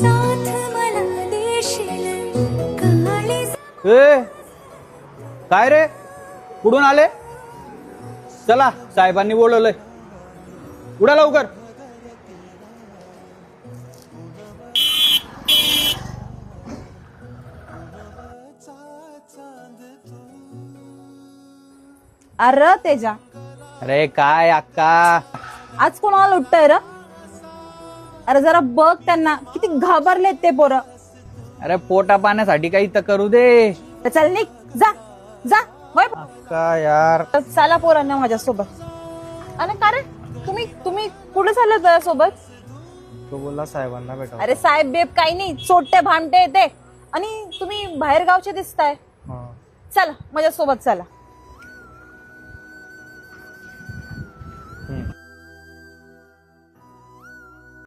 साथ मला देशील काळी ए काय रे कुठून आले? चला साहेबांनी बोलवलंय, उडा लवकर. अरे तेजा, अरे काय अक्का, आज कोणाला लुटतंय र? अरे जरा बघ त्यांना, किती घाबरलेत ते पोरं. अरे पोटा पाण्यासाठी काही तर करू दे. तर चल निघ, जा जा वय. अक्का यार, चला पोरांना माझ्यासोबत. अरे का रे, तुम्ही कुठे चालले त्यासोबत? तो बोलला साहेबांना भेटा. अरे साहेब बेब काही नाही, चोट्टे भामटे येते आणि तुम्ही बाहेर गावचे दिसताय. चला माझ्यासोबत चला.